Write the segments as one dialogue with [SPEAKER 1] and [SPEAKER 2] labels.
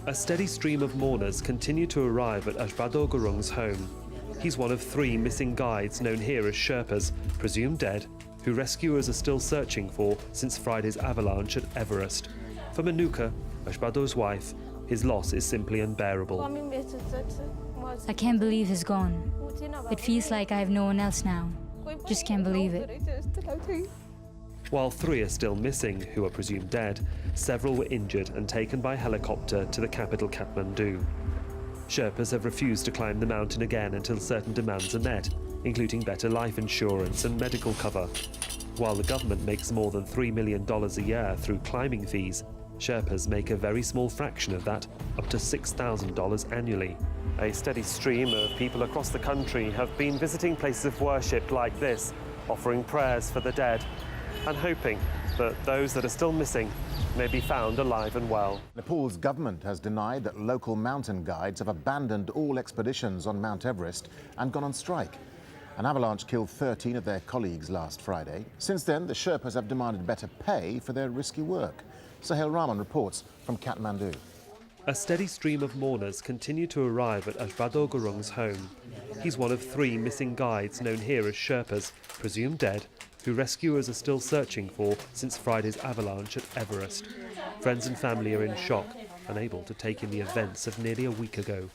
[SPEAKER 1] A steady stream of mourners continue to arrive at Ashbado Gurung's home. He's one of 3 missing guides known here as Sherpas, presumed dead, who rescuers are still searching for since Friday's avalanche at Everest. For Manuka, Ashbado's wife, his loss is simply unbearable.
[SPEAKER 2] I can't believe he's gone. It feels like I have no one else now. Just can't believe it.
[SPEAKER 1] While 3 are still missing, who are presumed dead, several were injured and taken by helicopter to the capital Kathmandu. Sherpas have refused to climb the mountain again until certain demands are met, including better life insurance and medical cover. While the government makes more than $3 million a year through climbing fees, Sherpas make a very small fraction of that, up to $6,000 annually. A steady stream of people across the country have been visiting places of worship like this, offering prayers for the dead, and hoping that those that are still missing may be found alive and well.
[SPEAKER 3] Nepal's government has denied that local mountain guides have abandoned all expeditions on Mount Everest and gone on strike. An avalanche killed 13 of their colleagues last Friday. Since then, the Sherpas have demanded better pay for their risky work. Sohail Rahman reports from Kathmandu.
[SPEAKER 1] A steady stream of mourners continue to arrive at Ashbado Gurung's home. He's one of 3 missing guides known here as Sherpas, presumed dead, who rescuers are still searching for since Friday's avalanche at Everest. Friends and family are in shock, unable to take in the events of nearly a week ago.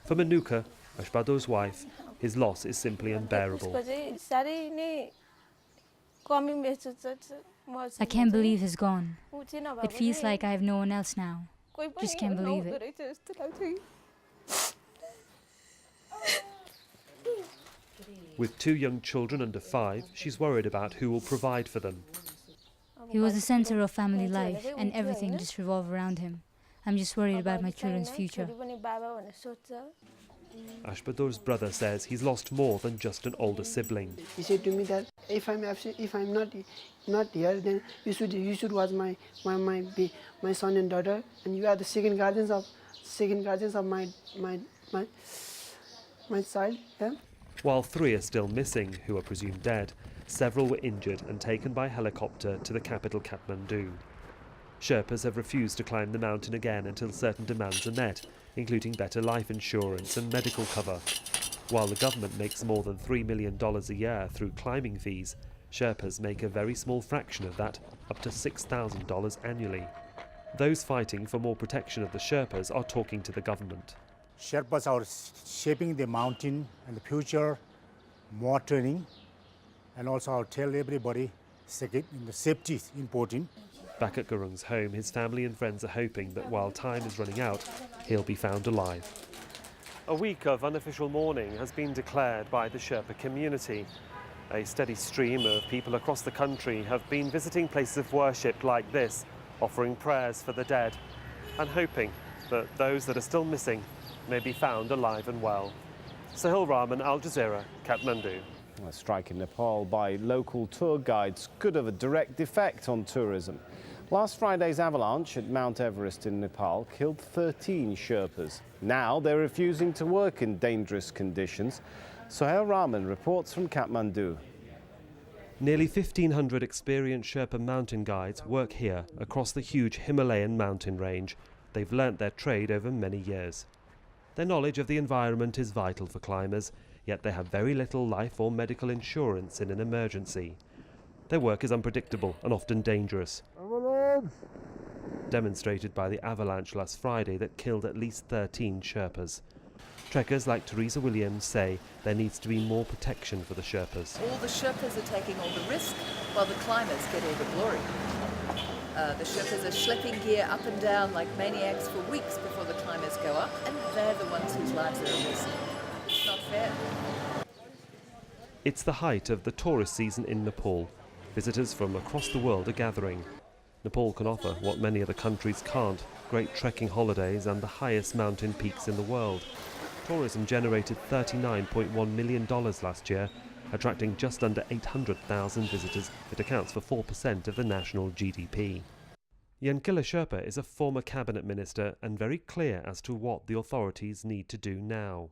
[SPEAKER 1] For Manuka, Ashbado's wife, his loss is simply unbearable.
[SPEAKER 2] I can't believe he's gone. It feels like I have no one else now. Just can't believe it.
[SPEAKER 1] With 2 young children under 5, she's worried about who will provide for them.
[SPEAKER 2] He was the center of family life, and everything just revolved around him. I'm just worried about my children's future.
[SPEAKER 1] Ashbador's brother says he's lost more than just an older sibling.
[SPEAKER 4] He said to me that if I'm not here, then you should watch my son and daughter, and you are the second guardians of my child. Yeah?
[SPEAKER 1] While 3 are still missing, who are presumed dead, several were injured and taken by helicopter to the capital Kathmandu. Sherpas have refused to climb the mountain again until certain demands are met, including better life insurance and medical cover. While the government makes more than $3 million a year through climbing fees, Sherpas make a very small fraction of that, up to $6,000 annually. Those fighting for more protection of the Sherpas are talking to the government.
[SPEAKER 5] Sherpas are shaping the mountain and the future, more training, and also I'll tell everybody the safety is important.
[SPEAKER 1] Back at Gurung's home, his family and friends are hoping that while time is running out, he'll be found alive. A week of unofficial mourning has been declared by the Sherpa community. A steady stream of people across the country have been visiting places of worship like this, offering prayers for the dead, and hoping that those that are still missing may be found alive and well. Sohail, Rahman, Al Jazeera, Kathmandu.
[SPEAKER 6] A strike in Nepal by local tour guides could have a direct effect on tourism. Last Friday's avalanche at Mount Everest in Nepal killed 13 Sherpas. Now they're refusing to work in dangerous conditions. Sohail Rahman reports from Kathmandu.
[SPEAKER 1] Nearly 1,500 experienced Sherpa mountain guides work here across the huge Himalayan mountain range. They've learnt their trade over many years. Their knowledge of the environment is vital for climbers, yet they have very little life or medical insurance in an emergency. Their work is unpredictable and often dangerous. Demonstrated by the avalanche last Friday that killed at least 13 Sherpas. Trekkers like Teresa Williams say there needs to be more protection for the Sherpas.
[SPEAKER 7] All the Sherpas are taking all the risk while the climbers get all the glory. The Sherpas are schlepping gear up and down like maniacs for weeks before the climbers go up, and they're the ones whose lives are at risk. It's not fair.
[SPEAKER 1] It's the height of the tourist season in Nepal. Visitors from across the world are gathering. Nepal can offer what many other countries can't: great trekking holidays and the highest mountain peaks in the world. Tourism generated $39.1 million last year, attracting just under 800,000 visitors. It accounts for 4% of the national GDP. Yankila Sherpa is a former cabinet minister and very clear as to what the authorities need to do now.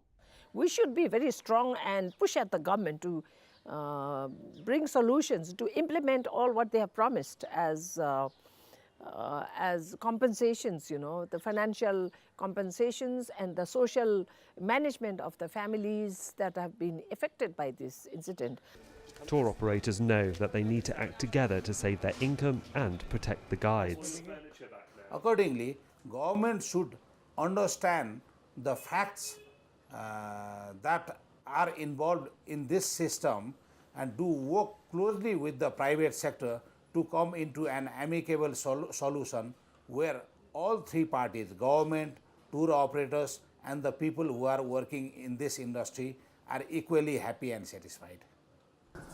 [SPEAKER 8] We should be very strong and push at the government to bring solutions, to implement all what they have promised as as compensations, you know, the financial compensations and the social management of the families that have been affected by this incident.
[SPEAKER 1] Tour operators know that they need to act together to save their income and protect the guides.
[SPEAKER 9] Accordingly, government should understand the facts that are involved in this system and do work closely with the private sector to come into an amicable solution where all three parties, government, tour operators and the people who are working in this industry are equally happy and satisfied.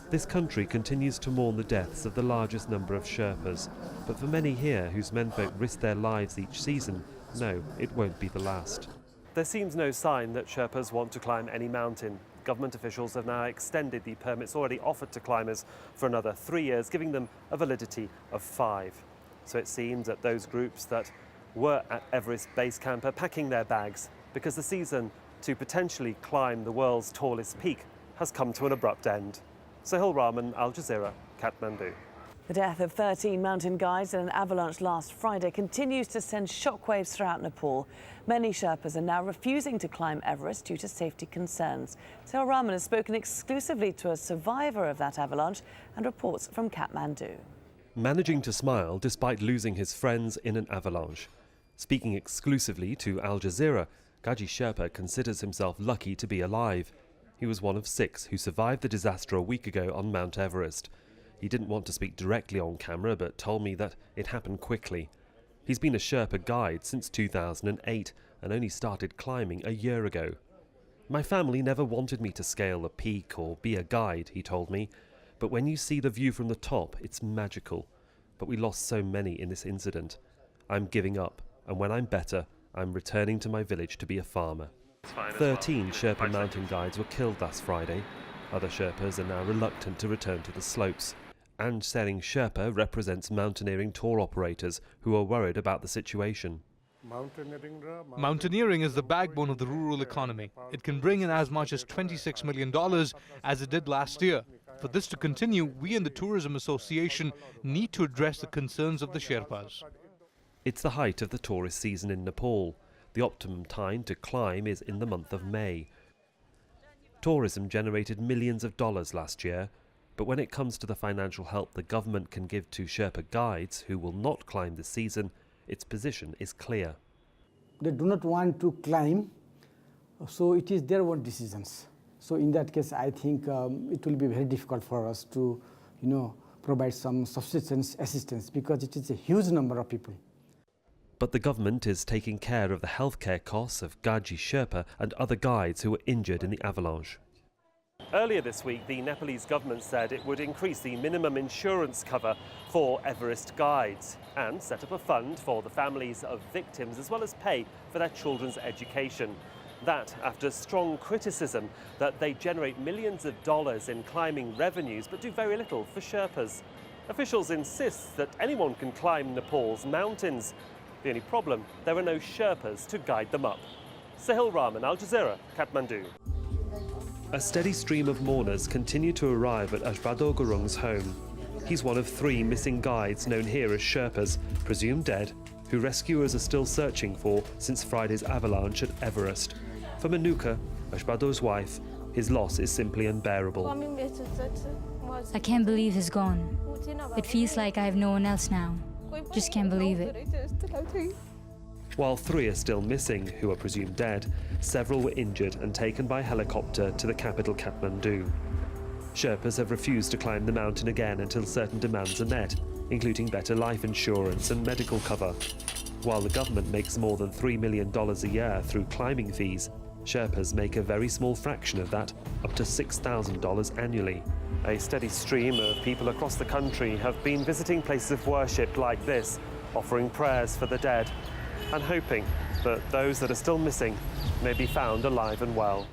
[SPEAKER 1] This country continues to mourn the deaths of the largest number of Sherpas, but for many here whose menfolk risk their lives each season, no, it won't be the last. There seems no sign that Sherpas want to climb any mountain. Government officials have now extended the permits already offered to climbers for another 3 years, giving them a validity of 5. So it seems that those groups that were at Everest Base Camp are packing their bags because the season to potentially climb the world's tallest peak has come to an abrupt end. Sohail, Rahman, Al Jazeera, Kathmandu.
[SPEAKER 10] The death of 13 mountain guides in an avalanche last Friday continues to send shockwaves throughout Nepal. Many Sherpas are now refusing to climb Everest due to safety concerns. Sohail Rahman has spoken exclusively to a survivor of that avalanche and reports from Kathmandu.
[SPEAKER 1] Managing to smile despite losing his friends in an avalanche. Speaking exclusively to Al Jazeera, Gaji Sherpa considers himself lucky to be alive. He was one of 6 who survived the disaster a week ago on Mount Everest. He didn't want to speak directly on camera, but told me that it happened quickly. He's been a Sherpa guide since 2008 and only started climbing a year ago. My family never wanted me to scale a peak or be a guide, he told me, but when you see the view from the top, it's magical. But we lost so many in this incident. I'm giving up, and when I'm better, I'm returning to my village to be a farmer. 13 Sherpa mountain guides were killed last Friday. Other Sherpas are now reluctant to return to the slopes. And Sering Sherpa represents mountaineering tour operators who are worried about the situation.
[SPEAKER 11] Mountaineering is the backbone of the rural economy. It can bring in as much as $26 million as it did last year. For this to continue, we in the Tourism Association need to address the concerns of the Sherpas.
[SPEAKER 1] It's the height of the tourist season in Nepal. The optimum time to climb is in the month of May. Tourism generated millions of dollars last year, but when it comes to the financial help the government can give to Sherpa guides who will not climb this season, its position is clear.
[SPEAKER 12] They do not want to climb, so it is their own decisions. So in that case, I think it will be very difficult for us to, provide some subsistence assistance because it is a huge number of people.
[SPEAKER 1] But the government is taking care of the healthcare costs of Gaji Sherpa and other guides who were injured in the avalanche. Earlier this week, the Nepalese government said it would increase the minimum insurance cover for Everest guides and set up a fund for the families of victims as well as pay for their children's education. That after strong criticism that they generate millions of dollars in climbing revenues but do very little for Sherpas. Officials insist that anyone can climb Nepal's mountains. The only problem, there are no Sherpas to guide them up. Sohail, Rahman, Al Jazeera, Kathmandu. A steady stream of mourners continue to arrive at Ajbado Gurung's home. He's one of 3 missing guides known here as Sherpas, presumed dead, who rescuers are still searching for since Friday's avalanche at Everest. For Manuka, Ajbado's wife, his loss is simply unbearable.
[SPEAKER 2] I can't believe he's gone. It feels like I have no one else now. Just can't believe it.
[SPEAKER 1] While 3 are still missing, who are presumed dead, several were injured and taken by helicopter to the capital Kathmandu. Sherpas have refused to climb the mountain again until certain demands are met, including better life insurance and medical cover. While the government makes more than $3 million a year through climbing fees, Sherpas make a very small fraction of that, up to $6,000 annually. A steady stream of people across the country have been visiting places of worship like this, offering prayers for the dead, and hoping that those that are still missing may be found alive and well.